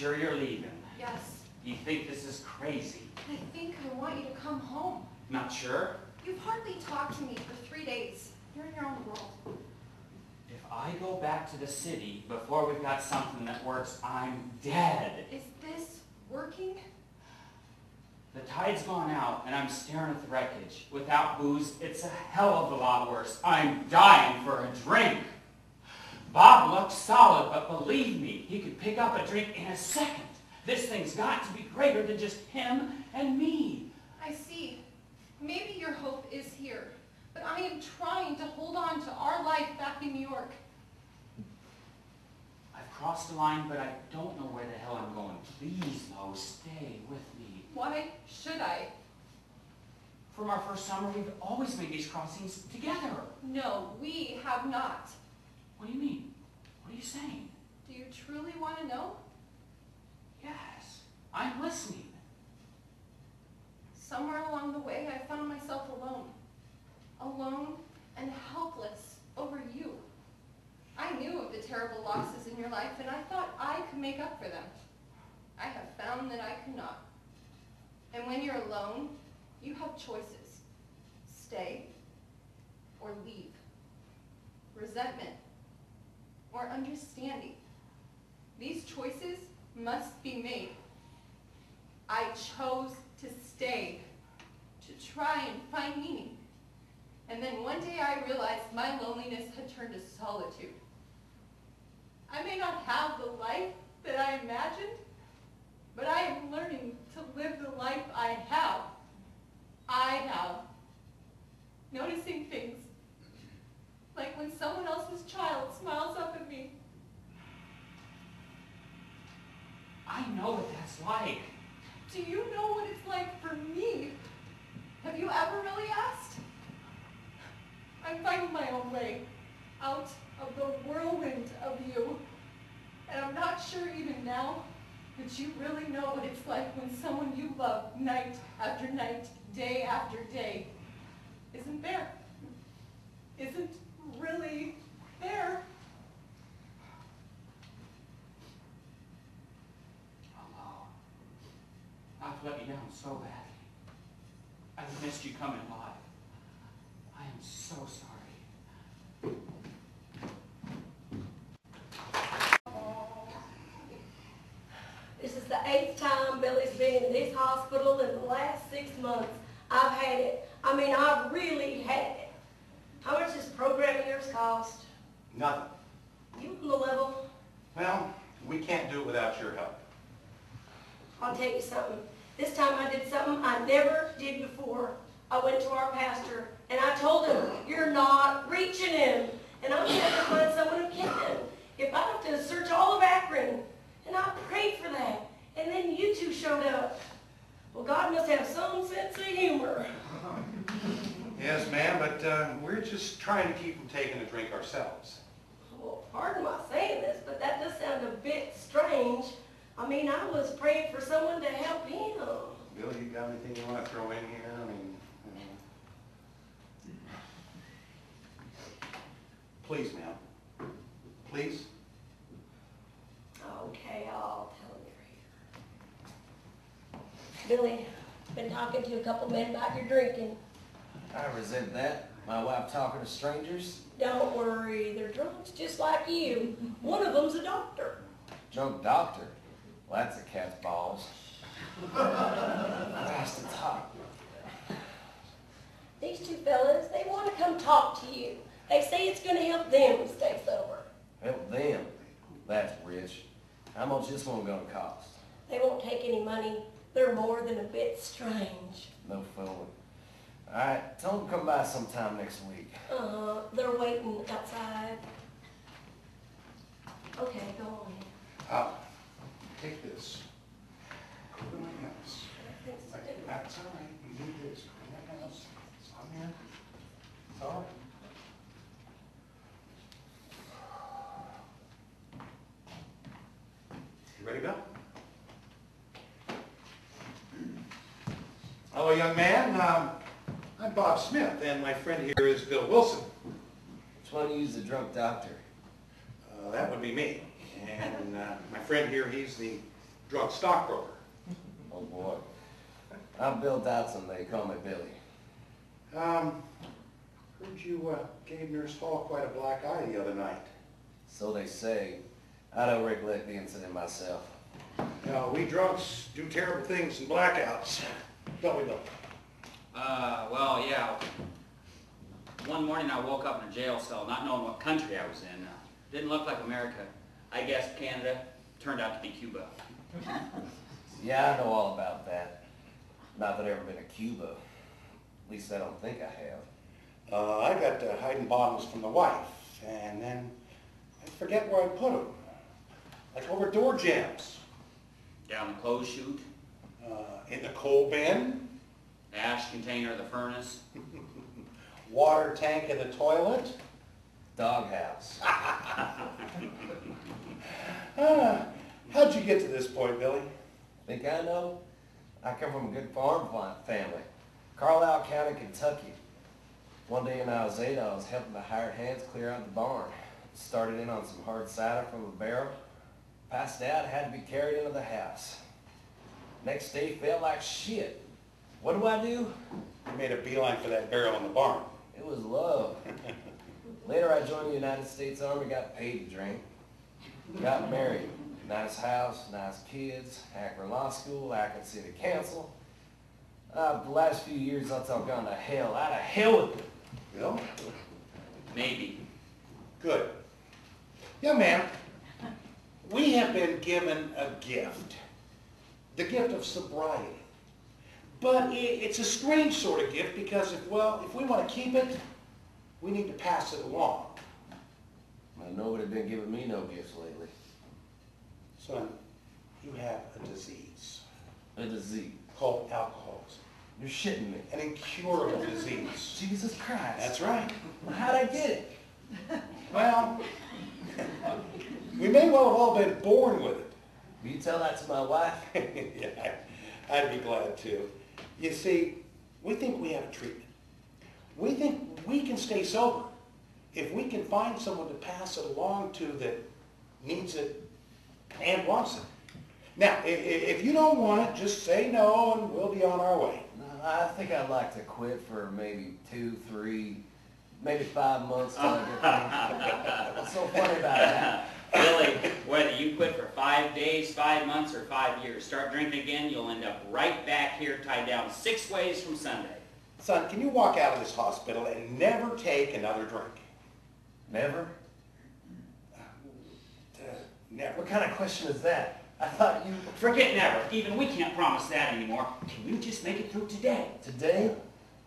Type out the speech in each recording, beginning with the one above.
sure you're leaving? Yes. You think this is crazy? I think I want you to come home. Not sure? You've hardly talked to me for 3 days. You're in your own world. If I go back to the city before we've got something that works, I'm dead. Is this working? The tide's gone out, and I'm staring at the wreckage. Without booze, it's a hell of a lot worse. I'm dying for a drink. Bob looks solid, but believe me, he could pick up a drink in a second. This thing's got to be greater than just him and me. I see. Maybe your hope is here, but I am trying to hold on to our life back in New York. I've crossed the line, but I don't know where the hell I'm going. Please, Lois, stay with me. Why should I? From our first summer, we've always made these crossings together. No, we have not. What do you mean? What are you saying? Do you truly want to know? Yes, I'm listening. Somewhere along the way, I found myself alone. Alone and helpless over you. I knew of the terrible losses in your life, and I thought I could make up for them. I have found that I could not. And when you're alone, you have choices. Stay or leave. Resentment or understanding. These choices must be made. I chose to stay, to try and find meaning. And then one day I realized my loneliness had turned to solitude. I may not have the life that I imagined, but I am learning to live the life I have. Noticing things, like when someone else's child smiles up at me. I know what that's like. Do you know what it's like for me? Have you ever really asked? I'm finding my own way out of the whirlwind of you. And I'm not sure even now that you really know what it's like when someone you love night after night, day after day, isn't there. Isn't really there. I've let you down so badly. I've missed you coming live. I am so sorry. This is the 8th time Billy's been in this hospital in the last 6 months. I've had it. I mean, I've really had it. How much does programming yours cost? Nothing. You on the level? Well, we can't do it without your help. I'll tell you something. This time I did something I never did before. I went to our pastor and I told him, you're not reaching him. And I'm going to have to find someone who can. If I have to search all of Akron. And I prayed for that. And then you two showed up. Well, God must have some sense of humor. Yes, ma'am, but we're just trying to keep from taking a drink ourselves. Well, pardon my saying this, but that does sound a bit strange. I mean, I was praying for someone to help him. Bill, you got anything you want to throw in here? I mean, please, ma'am. Please. Okay, I'll tell him you're here. Billy, been talking to a couple men about your drinking. I resent that. My wife talking to strangers. Don't worry, they're drunks just like you. One of them's a doctor. Drunk doctor? Well, that's a cat's balls. Christ, it's hot. These two fellas, they want to come talk to you. They say it's going to help them stay sober. Help them? That's rich. How much this one gonna cost? They won't take any money. They're more than a bit strange. No fooling. Alright, tell them to come by sometime next week. They're waiting outside. Okay, go on. Take this. Clean my house. That's all right. You do this. Clean my house. It's on there. It's all right. You ready, Bill? Hello, young man. I'm Bob Smith, and my friend here is Bill Wilson. Which one of you's the drunk doctor? That would be me. And my friend here, he's the drug stockbroker. Oh boy. I'm Bill Dotson, they call me Billy. Heard you gave Nurse Hall quite a black eye the other night. So they say. I don't recollect the incident myself. Now, we drunks do terrible things in blackouts, don't we, Bill? Well, yeah. One morning I woke up in a jail cell, not knowing what country I was in. Didn't look like America. I guess Canada. Turned out to be Cuba. Yeah, I know all about that. Not that I've ever been to Cuba. At least I don't think I have. I got hiding bottles from the wife, and then I forget where I put them. Like over door jams. Down the clothes chute. In the coal bin. Ash container of the furnace. Water tank in the toilet. Doghouse. How'd you get to this point, Billy? Think I know? I come from a good farm family. Carlisle County, Kentucky. One day when I was 8, I was helping the hired hands clear out the barn. Started in on some hard cider from a barrel. Passed out, had to be carried into the house. Next day felt like shit. What do? You made a beeline for that barrel in the barn. It was love. Later I joined the United States Army, got paid to drink. Got married. Nice house, nice kids, Akron Law School, Akron City Council. The last few years, that's all gone to hell. Out of hell with it. Bill? Maybe. Good. Young man, we have been given a gift. The gift of sobriety. But it's a strange sort of gift because if we want to keep it, we need to pass it along. Well, nobody's been giving me no gifts lately. Son, you have a disease A disease. called alcoholism. You're shitting me. An incurable disease. Jesus Christ. That's right. Well, how'd I get it? Well, we may well have all been born with it. Will you tell that to my wife? Yeah, I'd be glad to. You see, we think we have a treatment. We think we can stay sober if we can find someone to pass it along to that needs it and wants it. Now, if you don't want it, just say no and we'll be on our way. No, I think I'd like to quit for maybe 2, 3, maybe 5 months till I get things. What's so funny about that? Billy, whether you quit for 5 days, 5 months, or 5 years, start drinking again, you'll end up right back here tied down 6 ways from Sunday. Son, can you walk out of this hospital and never take another drink? Never? Never. What kind of question is that? I thought you... Forget never. Even we can't promise that anymore. Can you just make it through today? Today?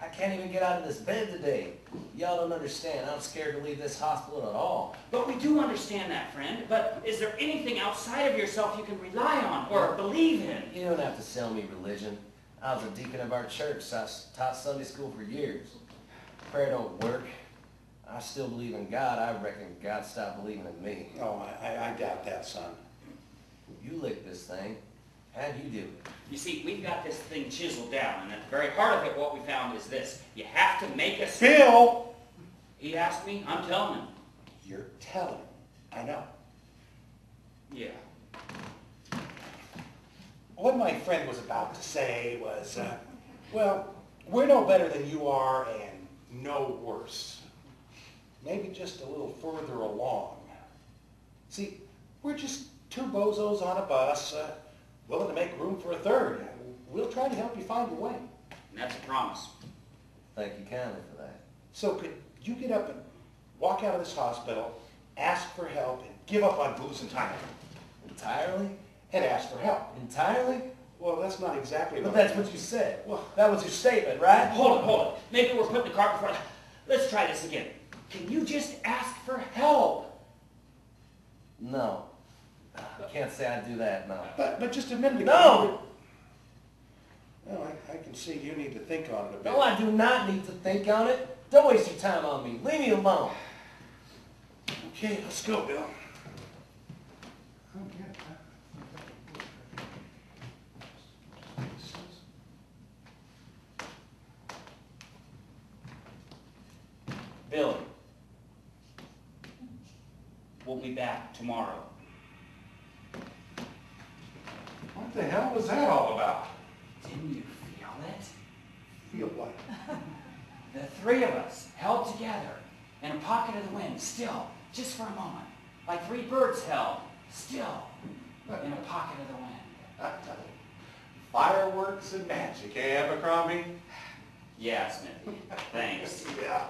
I can't even get out of this bed today. Y'all don't understand. I'm scared to leave this hospital at all. But we do understand that, friend. But is there anything outside of yourself you can rely on or believe in? You don't have to sell me religion. I was a deacon of our church, so I taught Sunday school for years. Prayer don't work. I still believe in God. I reckon God stopped believing in me. Oh, I doubt that, son. You licked this thing. How'd you do it? You see, we've got this thing chiseled down, and at the very heart of it, what we found is this. You have to make us... Bill! He asked me, I'm telling him. You're telling. I know. Yeah. What my friend was about to say was, well, we're no better than you are and no worse. Maybe just a little further along. See, we're just 2 bozos on a bus, willing to make room for a third. We'll try to help you find your way. And that's a promise. Thank you kindly for that. So could you get up and walk out of this hospital, ask for help, and give up on booze entirely? Entirely? And ask for help. Entirely? Well, that's not exactly But what... that's what you said. Well, that was your statement, right? Hold it. Maybe we're putting the cart before... Let's try this again. Can you just ask for help? No. I can't say I do that, no. But just a minute ago... No! Well, I can see you need to think on it a bit. No, I do not need to think on it. Don't waste your time on me. Leave me alone. Okay, let's go, Bill. Billy. We'll be back tomorrow. What the hell was that all about? Didn't you feel it? Feel what? The three of us held together in a pocket of the wind, still, just for a moment. Like three birds held, still, in a pocket of the wind. Fireworks and magic, eh, Abercrombie? Yeah, Smithy. Thanks. Yeah.